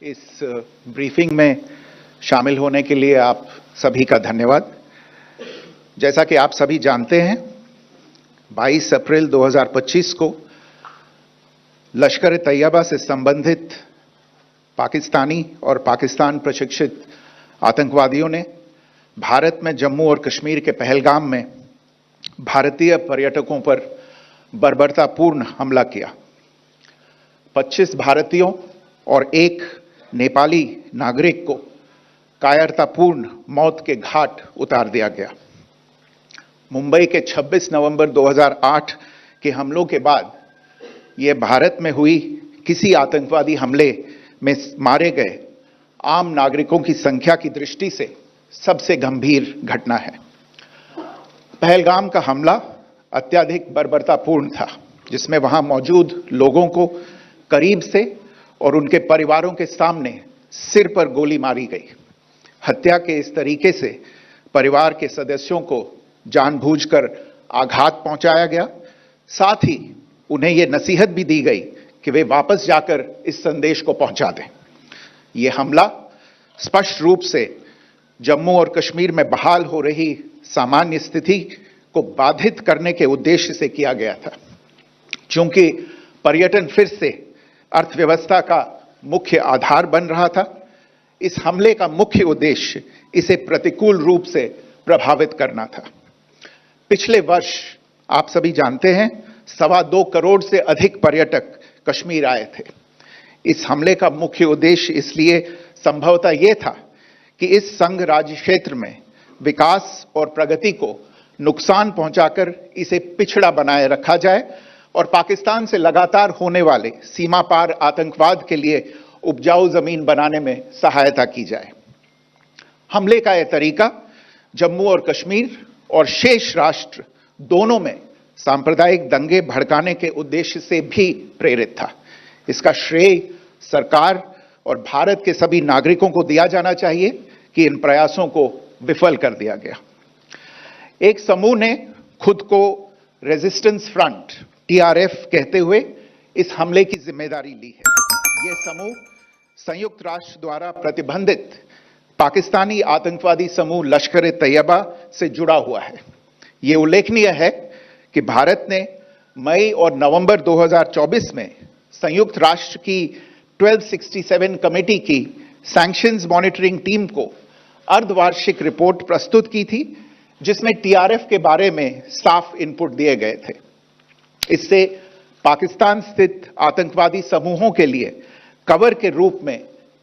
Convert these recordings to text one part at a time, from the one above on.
इस ब्रीफिंग में शामिल होने के लिए आप सभी का धन्यवाद। जैसा कि आप सभी जानते हैं, 22 अप्रैल 2025 को लश्कर ए तैयबा से संबंधित पाकिस्तानी और पाकिस्तान प्रशिक्षित आतंकवादियों ने भारत में जम्मू और कश्मीर के पहलगाम में भारतीय पर्यटकों पर बर्बरतापूर्ण हमला किया। 25 भारतीयों और एक नेपाली नागरिक को कायरतापूर्ण मौत के घाट उतार दिया गया। मुंबई के 26 नवंबर 2008 के हमलों के बाद यह भारत में हुई किसी आतंकवादी हमले में मारे गए आम नागरिकों की संख्या की दृष्टि से सबसे गंभीर घटना है। पहलगाम का हमला अत्यधिक बर्बरतापूर्ण था, जिसमें वहां मौजूद लोगों को करीब से और उनके परिवारों के सामने सिर पर गोली मारी गई। हत्या के इस तरीके से परिवार के सदस्यों को जानबूझकर आघात पहुंचाया गया। साथ ही उन्हें यह नसीहत भी दी गई कि वे वापस जाकर इस संदेश को पहुंचा दें। यह हमला स्पष्ट रूप से जम्मू और कश्मीर में बहाल हो रही सामान्य स्थिति को बाधित करने के उद्देश्य से किया गया था। चूंकि पर्यटन फिर से अर्थव्यवस्था का मुख्य आधार बन रहा था, इस हमले का मुख्य उद्देश्य इसे प्रतिकूल रूप से प्रभावित करना था। पिछले वर्ष आप सभी जानते हैं, 2.25 करोड़ से अधिक पर्यटक कश्मीर आए थे। इस हमले का मुख्य उद्देश्य इसलिए संभवतः यह था कि इस संघ राज्य क्षेत्र में विकास और प्रगति को नुकसान पहुंचाकर इसे पिछड़ा बनाए रखा जाए और पाकिस्तान से लगातार होने वाले सीमा पार आतंकवाद के लिए उपजाऊ जमीन बनाने में सहायता की जाए। हमले का यह तरीका जम्मू और कश्मीर और शेष राष्ट्र दोनों में सांप्रदायिक दंगे भड़काने के उद्देश्य से भी प्रेरित था। इसका श्रेय सरकार और भारत के सभी नागरिकों को दिया जाना चाहिए कि इन प्रयासों को विफल कर दिया गया। एक समूह ने खुद को रेजिस्टेंस फ्रंट TRF कहते हुए इस हमले की जिम्मेदारी ली है। यह समूह संयुक्त राष्ट्र द्वारा प्रतिबंधित पाकिस्तानी आतंकवादी समूह लश्कर ए तैयबा से जुड़ा हुआ है। यह उल्लेखनीय है कि भारत ने मई और नवंबर 2024 में संयुक्त राष्ट्र की 1267 कमेटी की सैंक्शंस मॉनिटरिंग टीम को अर्धवार्षिक रिपोर्ट प्रस्तुत की थी, जिसमें TRF के बारे में साफ इनपुट दिए गए थे। इससे पाकिस्तान स्थित आतंकवादी समूहों के लिए कवर के रूप में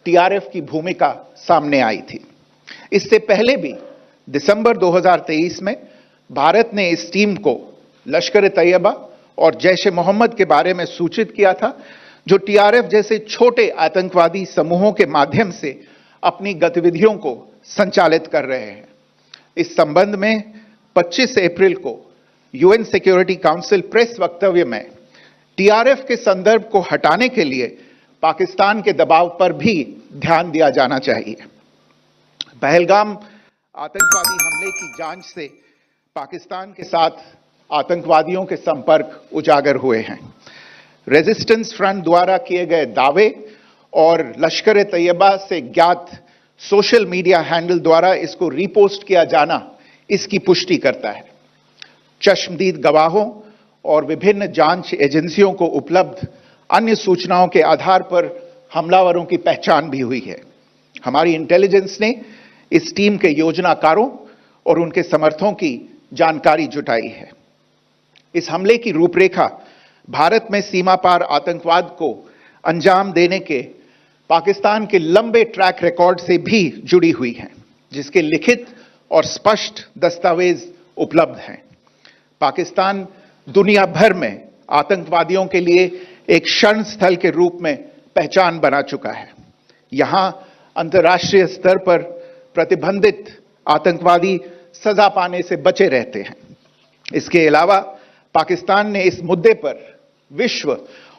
TRF की भूमिका सामने आई थी। इससे पहले भी दिसंबर 2023 में भारत ने इस टीम को लश्कर ए तैयबा और जैश ए मोहम्मद के बारे में सूचित किया था, जो TRF जैसे छोटे आतंकवादी समूहों के माध्यम से अपनी गतिविधियों को संचालित कर रहे हैं। इस संबंध में 25 अप्रैल को UN सिक्योरिटी काउंसिल प्रेस वक्तव्य में TRF के संदर्भ को हटाने के लिए पाकिस्तान के दबाव पर भी ध्यान दिया जाना चाहिए। पहलगाम आतंकवादी हमले की जांच से पाकिस्तान के साथ आतंकवादियों के संपर्क उजागर हुए हैं। रेजिस्टेंस फ्रंट द्वारा किए गए दावे और लश्कर ए तैयबा से ज्ञात सोशल मीडिया हैंडल द्वारा इसको रीपोस्ट किया जाना इसकी पुष्टि करता है। चश्मदीद गवाहों और विभिन्न जांच एजेंसियों को उपलब्ध अन्य सूचनाओं के आधार पर हमलावरों की पहचान भी हुई है। हमारी इंटेलिजेंस ने इस टीम के योजनाकारों और उनके समर्थकों की जानकारी जुटाई है। इस हमले की रूपरेखा भारत में सीमा पार आतंकवाद को अंजाम देने के पाकिस्तान के लंबे ट्रैक रिकॉर्ड से भी जुड़ी हुई है, जिसके लिखित और स्पष्ट दस्तावेज उपलब्ध हैं। पाकिस्तान दुनिया भर में आतंकवादियों के लिए एक शरण स्थल के रूप में पहचान बना चुका है। यहां अंतर्राष्ट्रीय स्तर पर प्रतिबंधित आतंकवादी सजा पाने से बचे रहते हैं। इसके अलावा पाकिस्तान ने इस मुद्दे पर विश्व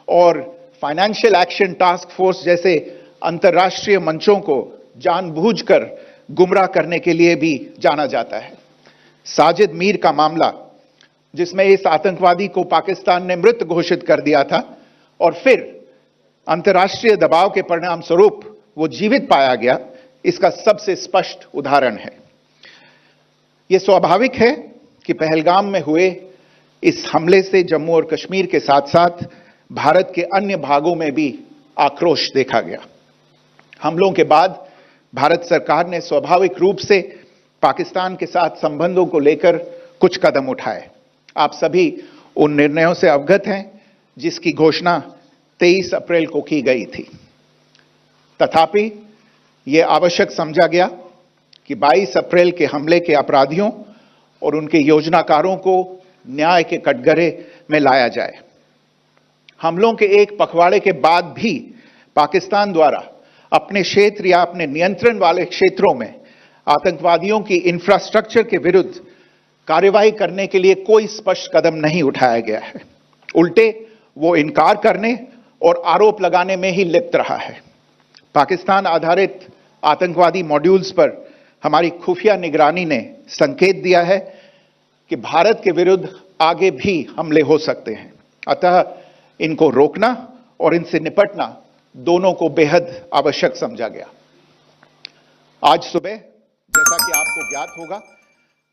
और फाइनेंशियल एक्शन टास्क फोर्स जैसे अंतर्राष्ट्रीय मंचों को जानबूझकर गुमराह करने के लिए भी जाना जाता है। साजिद मीर का मामला, जिसमें इस आतंकवादी को पाकिस्तान ने मृत घोषित कर दिया था और फिर अंतर्राष्ट्रीय दबाव के परिणाम स्वरूप वो जीवित पाया गया, इसका सबसे स्पष्ट उदाहरण है। यह स्वाभाविक है कि पहलगाम में हुए इस हमले से जम्मू और कश्मीर के साथ साथ भारत के अन्य भागों में भी आक्रोश देखा गया। हमलों के बाद भारत सरकार ने स्वाभाविक रूप से पाकिस्तान के साथ संबंधों को लेकर कुछ कदम उठाए। आप सभी उन निर्णयों से अवगत हैं जिसकी घोषणा 23 अप्रैल को की गई थी। तथापि यह आवश्यक समझा गया कि 22 अप्रैल के हमले के अपराधियों और उनके योजनाकारों को न्याय के कटघरे में लाया जाए। हमलों के एक पखवाड़े के बाद भी पाकिस्तान द्वारा अपने क्षेत्र या अपने नियंत्रण वाले क्षेत्रों में आतंकवादियों की इंफ्रास्ट्रक्चर के विरुद्ध कार्रवाई करने के लिए कोई स्पष्ट कदम नहीं उठाया गया है। उल्टे वो इनकार करने और आरोप लगाने में ही लिप्त रहा है। पाकिस्तान आधारित आतंकवादी मॉड्यूल्स पर हमारी खुफिया निगरानी ने संकेत दिया है कि भारत के विरुद्ध आगे भी हमले हो सकते हैं। अतः इनको रोकना और इनसे निपटना दोनों को बेहद आवश्यक समझा गया। आज सुबह, जैसा कि आपको ज्ञात होगा,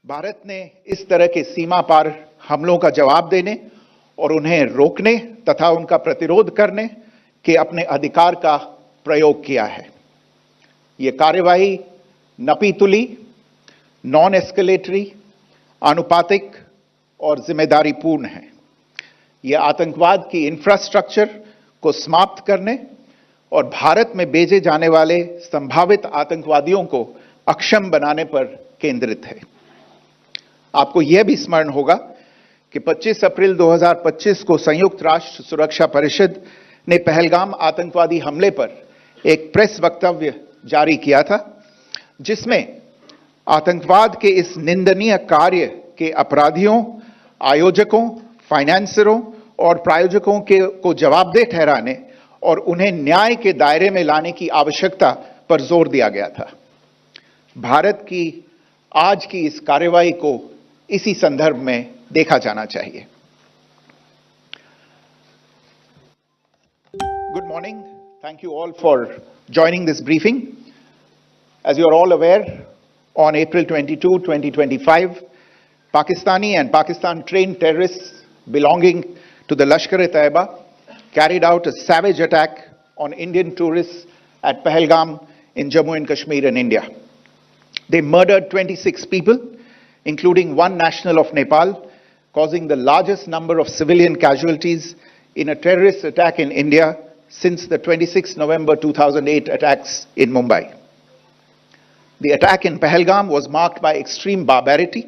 भारत ने इस तरह के सीमा पार हमलों का जवाब देने और उन्हें रोकने तथा उनका प्रतिरोध करने के अपने अधिकार का प्रयोग किया है। यह कार्यवाही नपीतुली, नॉन एस्केलेटरी, आनुपातिक और जिम्मेदारीपूर्ण है। यह आतंकवाद की इंफ्रास्ट्रक्चर को समाप्त करने और भारत में भेजे जाने वाले संभावित आतंकवादियों को अक्षम बनाने पर केंद्रित है। आपको यह भी स्मरण होगा कि 25 अप्रैल 2025 को संयुक्त राष्ट्र सुरक्षा परिषद ने पहलगाम आतंकवादी हमले पर एक प्रेस वक्तव्य जारी किया था, जिसमें आतंकवाद के इस निंदनीय कार्य के अपराधियों, आयोजकों, फाइनेंसरों और प्रायोजकों को जवाबदेह ठहराने और उन्हें न्याय के दायरे में लाने की आवश्यकता पर जोर दिया गया था। भारत की आज की इस कार्रवाई को इसी संदर्भ में देखा जाना चाहिए। Good morning. Thank you all for joining this briefing. As you are all aware, on April 22, 2025, Pakistani and Pakistan-trained terrorists belonging to the Lashkar-e-Taiba carried out a savage attack on Indian tourists at Pahalgam in Jammu and Kashmir in India. They murdered 26 people, including one national of Nepal, causing the largest number of civilian casualties in a terrorist attack in India since the 26 November 2008 attacks in Mumbai. The attack in Pahalgam was marked by extreme barbarity,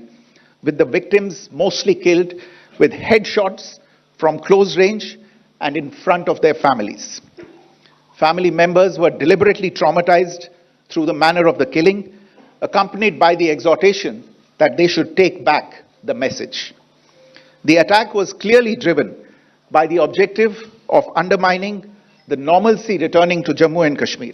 with the victims mostly killed with headshots from close range and in front of their families. Family members were deliberately traumatized through the manner of the killing, accompanied by the exhortation that they should take back the message. The attack was clearly driven by the objective of undermining the normalcy returning to Jammu and Kashmir.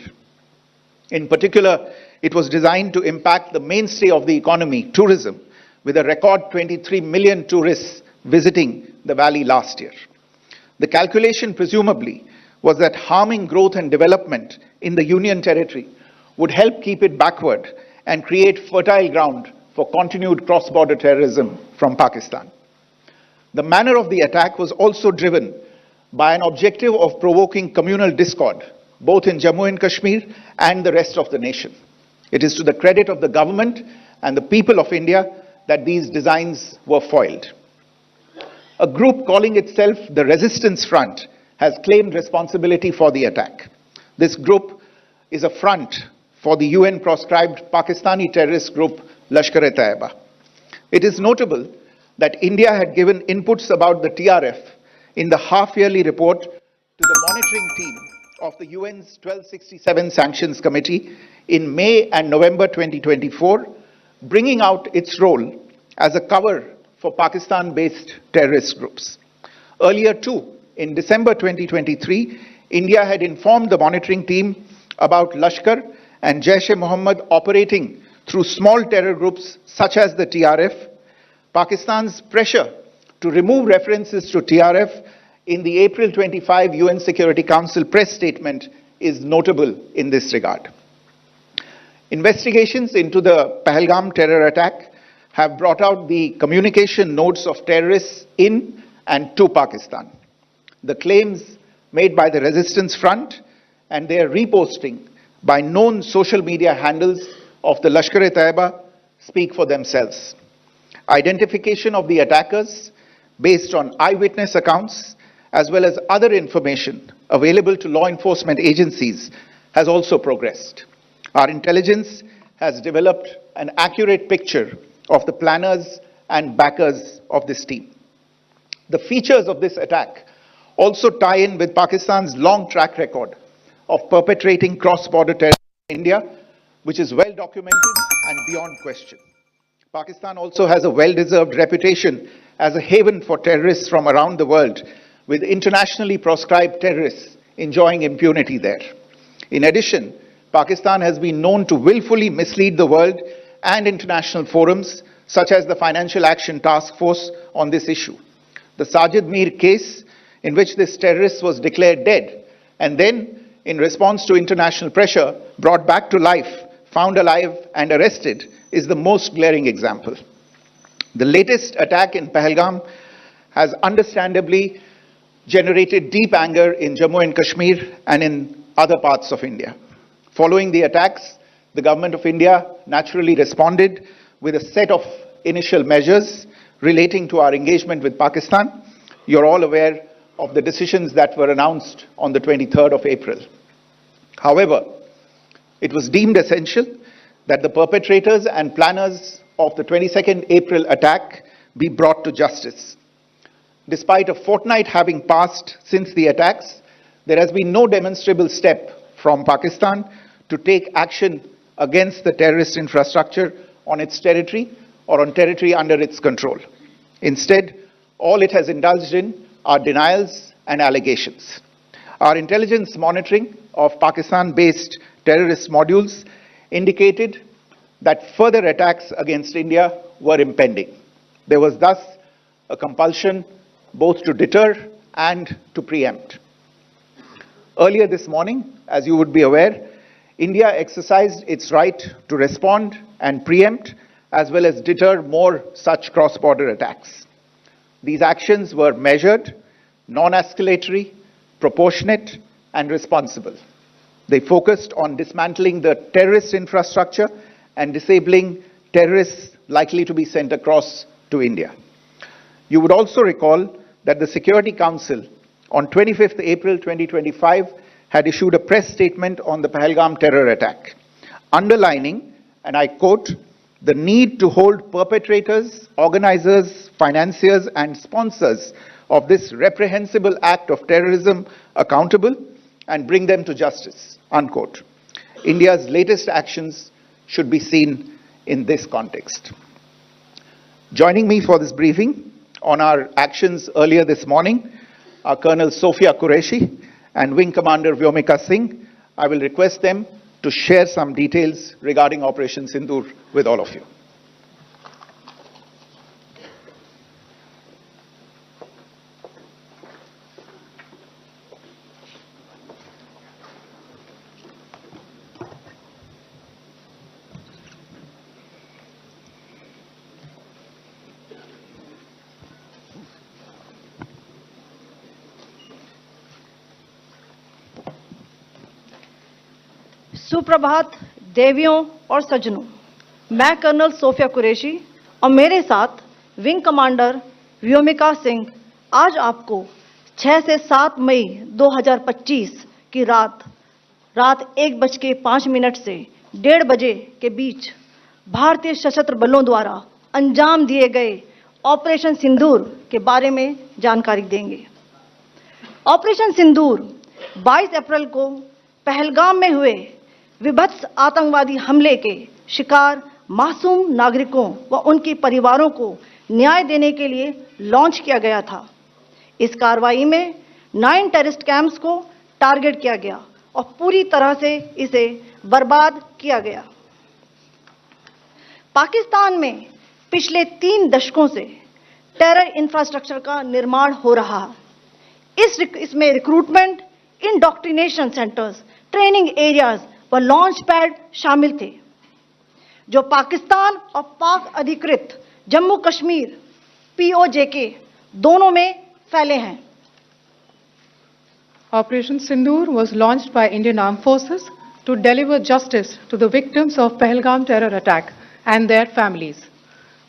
In particular, it was designed to impact the mainstay of the economy, tourism, with a record 23 million tourists visiting the valley last year. The calculation presumably was that harming growth and development in the Union territory would help keep it backward and create fertile ground for continued cross-border terrorism from Pakistan. The manner of the attack was also driven by an objective of provoking communal discord, both in Jammu and Kashmir and the rest of the nation. It is to the credit of the government and the people of India that these designs were foiled. A group calling itself the Resistance Front has claimed responsibility for the attack. This group is a front for the UN-proscribed Pakistani terrorist group Lashkar-e-Taiba. It is notable that India had given inputs about the TRF in the half-yearly report to the monitoring team of the UN's 1267 Sanctions Committee in May and November 2024, bringing out its role as a cover for Pakistan-based terrorist groups. Earlier too, in December 2023, India had informed the monitoring team about Lashkar and Jaish-e-Mohammed operating through small terror groups such as the TRF. Pakistan's pressure to remove references to TRF in the April 25 UN Security Council press statement is notable in this regard. Investigations into the Pahalgam terror attack have brought out the communication notes of terrorists in and to Pakistan, the claims made by the Resistance Front and their reposting by known social media handles of the Lashkar-e-Taiba speak for themselves. Identification of the attackers based on eyewitness accounts as well as other information available to law enforcement agencies has also progressed. Our intelligence has developed an accurate picture of the planners and backers of this team. The features of this attack also tie in with Pakistan's long track record of perpetrating cross-border terrorism in India, which is well documented and beyond question. Pakistan also has a well-deserved reputation as a haven for terrorists from around the world, with internationally proscribed terrorists enjoying impunity there. In addition, Pakistan has been known to willfully mislead the world and international forums, such as the Financial Action Task Force, on this issue. The Sajid Mir case, in which this terrorist was declared dead and then, in response to international pressure, brought back to life, found alive and arrested, is the most glaring example. The latest attack in Pahalgam has understandably generated deep anger in Jammu and Kashmir and in other parts of India. Following the attacks, the Government of India naturally responded with a set of initial measures relating to our engagement with Pakistan. You're all aware of the decisions that were announced on the 23rd of April. However, it was deemed essential that the perpetrators and planners of the 22nd April attack be brought to justice. Despite a fortnight having passed since the attacks, there has been no demonstrable step from Pakistan to take action against the terrorist infrastructure on its territory or on territory under its control. Instead, all it has indulged in are denials and allegations. Our intelligence monitoring of Pakistan-based terrorist modules indicated that further attacks against India were impending. There was thus a compulsion both to deter and to preempt. Earlier this morning, as you would be aware, India exercised its right to respond and preempt as well as deter more such cross-border attacks. These actions were measured, non-escalatory, proportionate, and responsible. They focused on dismantling the terrorist infrastructure and disabling terrorists likely to be sent across to India. You would also recall that the Security Council on 25th April 2025 had issued a press statement on the Pahalgam terror attack, underlining, and I quote, the need to hold perpetrators, organizers, financiers, and sponsors of this reprehensible act of terrorism accountable and bring them to justice, unquote. India's latest actions should be seen in this context. Joining me for this briefing on our actions earlier this morning are Colonel Sophia Qureshi and Wing Commander Vyomika Singh. I will request them to share some details regarding Operation Sindoor with all of you. सुप्रभात देवियों और सज्जनों, मैं colonel Sophia Qureshi और मेरे साथ wing commander Vyomika Singh आज आपको 6 से 7 मई 2025 की रात 1:05 से 1:30 बजे के बीच भारतीय सशस्त्र बलों द्वारा अंजाम दिए गए ऑपरेशन सिंदूर के बारे में जानकारी देंगे। ऑपरेशन सिंदूर 22 अप्रैल को पहलगाम में हुए विभत्स आतंकवादी हमले के शिकार मासूम नागरिकों व उनके परिवारों को न्याय देने के लिए लॉन्च किया गया था। इस कार्रवाई में 9 टेररिस्ट कैंप्स को टारगेट किया गया और पूरी तरह से इसे बर्बाद किया गया। पाकिस्तान में पिछले 3 दशकों से टेरर इंफ्रास्ट्रक्चर का निर्माण हो रहा है। इसमें recruitment, indoctrination centres, training areas व लॉन्च पैड शामिल थे, जो पाकिस्तान और पाक अधिकृत जम्मू कश्मीर POJK दोनों में फैले हैं। Operation Sindoor was launched by Indian Armed Forces to deliver justice to the victims of Pahalgam terror attack and their families.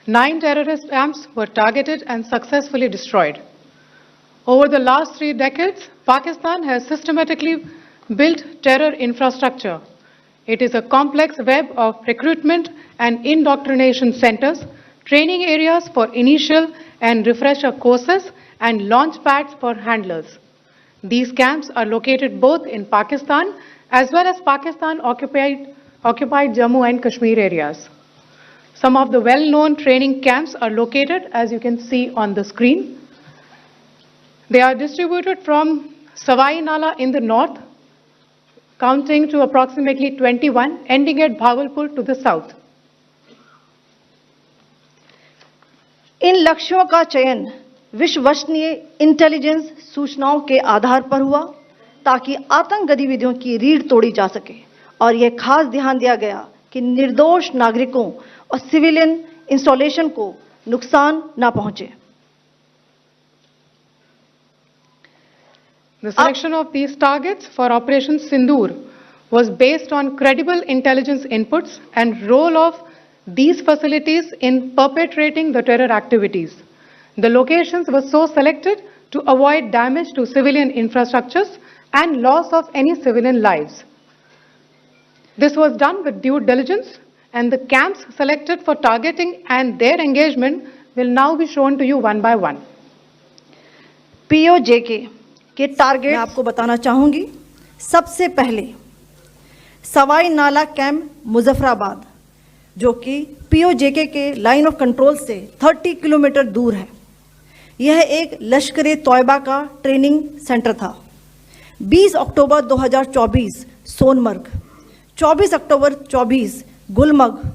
9 terrorist camps were targeted and successfully destroyed. Over the last 3 decades, Pakistan has systematically built terror infrastructure. It is a complex web of recruitment and indoctrination centers, training areas for initial and refresher courses, and launch pads for handlers. These camps are located both in Pakistan as well as Pakistan-occupied Jammu and Kashmir areas. Some of the well-known training camps are located, as you can see on the screen. They are distributed from Savai Nala in the north, counting to approximately 21, ending at Bhagalpur to the south. इन लक्ष्यों का चयन विश्वसनीय intelligence सूचनाओं के आधार पर हुआ, ताकि आतंक गतिविधियों की रीढ़ तोड़ी जा सके, और यह खास ध्यान दिया गया कि निर्दोष नागरिकों और सिविलियन इंस्टॉलेशन को नुकसान न पहुंचे। The selection of these targets for Operation Sindoor was based on credible intelligence inputs and role of these facilities in perpetrating the terror activities. The locations were so selected to avoid damage to civilian infrastructures and loss of any civilian lives. This was done with due diligence, and the camps selected for targeting and their engagement will now be shown to you one by one. POJK के target मैं आपको बताना चाहूंगी। सबसे पहले सवाई नाला camp Muzaffarabad, जो कि POJK के लाइन ऑफ कंट्रोल से 30 किलोमीटर दूर है। यह एक लश्कर तौयबा का ट्रेनिंग सेंटर था। 20 अक्टूबर 2024 सोनमर्ग, 24 अक्टूबर 24 गुलमर्ग,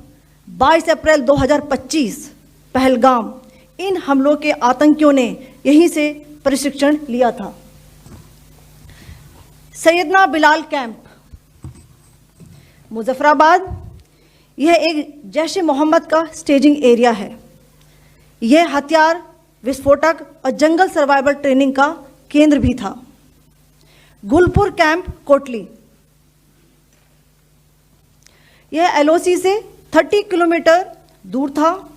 22 अप्रैल 2025 पहलगाम, इन हमलों के आतंकियों ने यहीं से प्रशिक्षण लिया था। सैयदना बिलाल कैंप मुजफ्फराबाद, यह एक जैश-ए मोहम्मद का स्टेजिंग एरिया है। यह हथियार, विस्फोटक और जंगल सर्वाइवल ट्रेनिंग का केंद्र भी था। गुलपुर कैंप कोटली, यह LOC से 30 किलोमीटर दूर था।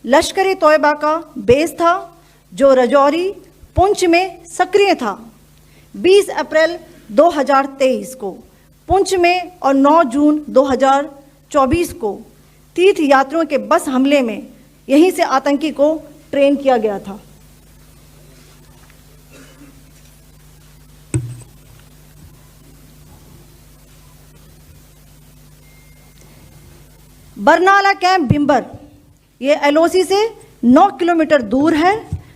लश्कर तौयबा का बेस था, जो रजौरी पुंछ में सक्रिय था। 20 अप्रैल 2023 को पुंछ में और 9 जून 2024 को तीर्थ यात्रियों के बस हमले में यहीं से आतंकी को ट्रेन किया गया था। बरनाला कैंप बिम्बर, यह LOC से 9 किलोमीटर दूर है।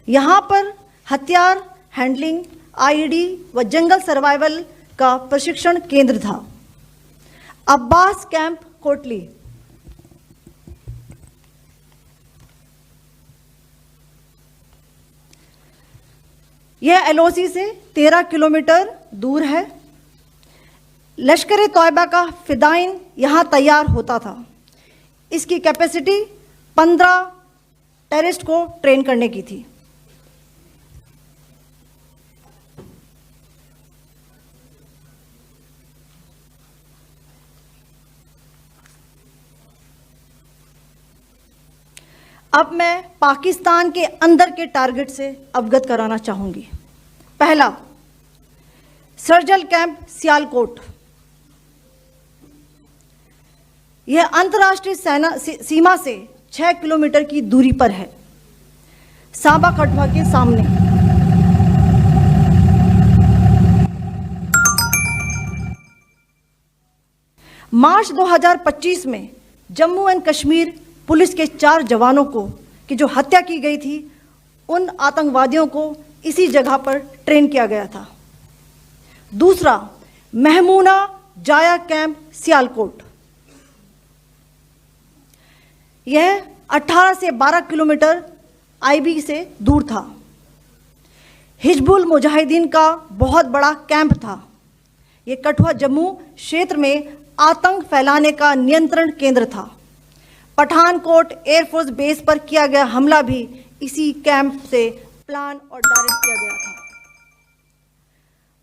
यहाँ पर हथियार हैंडलिंग, IED व जंगल सर्वाइवल का प्रशिक्षण केंद्र था। अब्बास कैंप कोटली, यह LOC से 13 किलोमीटर दूर है। लश्कर तौयबा का फिदाइन यहाँ तैयार होता था। इसकी कैपेसिटी 15 टेररिस्ट को ट्रेन करने की थी। अब मैं पाकिस्तान के अंदर के टारगेट से अवगत कराना चाहूंगी। पहला, सर्जल कैंप सियालकोट, यह अंतर्राष्ट्रीय सीमा से 6 किलोमीटर की दूरी पर है, सांबा कठवा के सामने। मार्च 2025 में जम्मू एंड कश्मीर पुलिस के 4 जवानों को की जो हत्या की गई थी, उन आतंकवादियों को इसी जगह पर ट्रेन किया गया था। दूसरा, महमूना जाया कैंप सियालकोट, यह 18 से 12 किलोमीटर IB से दूर था। हिजबुल मुजाहिदीन का बहुत बड़ा कैंप था। ये कठुआ जम्मू क्षेत्र में आतंक फैलाने का नियंत्रण केंद्र था। पठानकोट एयरफोर्स बेस पर किया गया हमला भी इसी कैंप से प्लान और डायरेक्ट किया गया था।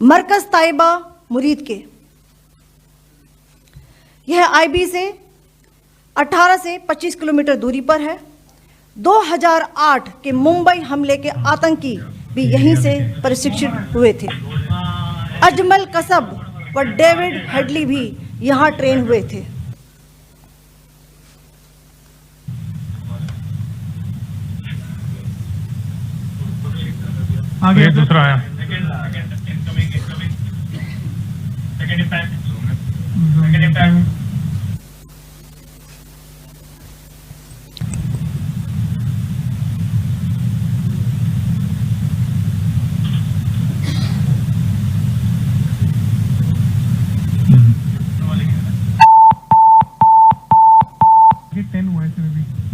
मरकज ताइबा मुरीद के, यह आईबी से 18 से 25 किलोमीटर दूरी पर है। 2008 के मुंबई हमले के आतंकी भी यहीं से प्रशिक्षित हुए थे। अजमल कसब व डेविड हेडली भी यहां ट्रेन हुए थे। आगे दूसरा आया।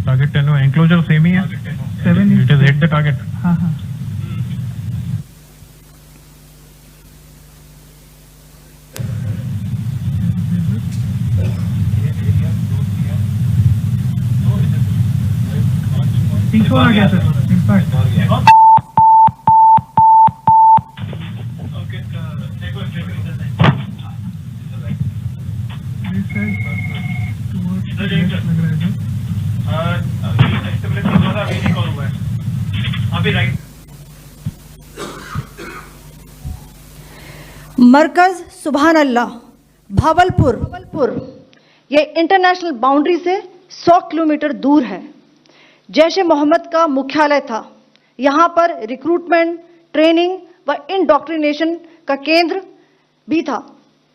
टारगेट 10 हुआ, एंक्लोजर सेम ही है। 7 it is hit the target. हाँ हाँ। आ गया सर, इम्पैक्ट। मरकज सुभान अल्लाह भावलपुर, यह इंटरनेशनल बाउंड्री से 100 किलोमीटर दूर है। जैश ए मोहम्मद का मुख्यालय था। यहाँ पर रिक्रूटमेंट, ट्रेनिंग व इंडॉक्ट्रिनेशन का केंद्र भी था।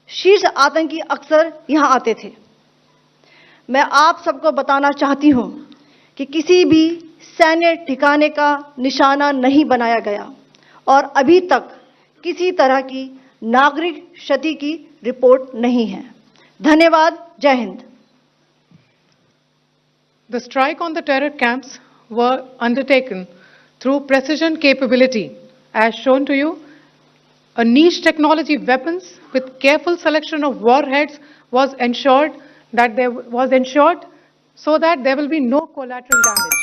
शीर्ष आतंकी अक्सर यहाँ आते थे। मैं आप सबको बताना चाहती हूँ कि किसी भी सैन्य ठिकाने का निशाना नहीं बनाया गया और अभी तक किसी तरह की नागरिक क्षति की रिपोर्ट नहीं है। धन्यवाद। जय Hind. The strike on the terror camps were undertaken through precision capability, as shown to you. A niche technology weapons with careful selection of warheads was ensured so that there will be no collateral damage.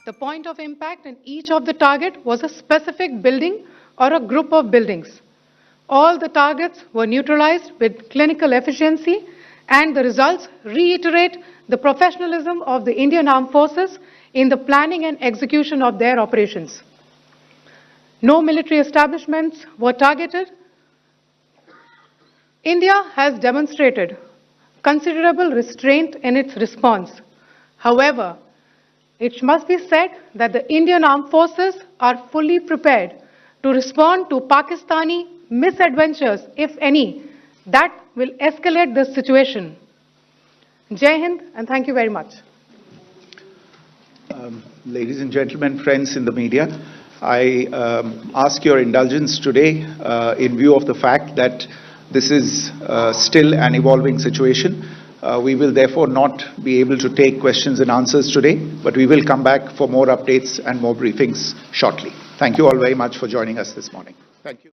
The point of impact in each of the target was a specific building or a group of buildings. All the targets were neutralized with clinical efficiency, and the results reiterate the professionalism of the Indian Armed Forces in the planning and execution of their operations. No military establishments were targeted. India has demonstrated considerable restraint in its response. However, it must be said that the Indian Armed Forces are fully prepared to respond to Pakistani misadventures, if any, that will escalate the situation. Jai Hind, and thank you very much. Ladies and gentlemen, friends in the media, I ask your indulgence today in view of the fact that this is still an evolving situation. We will therefore not be able to take questions and answers today, but we will come back for more updates and more briefings shortly. Thank you all very much for joining us this morning. Thank you.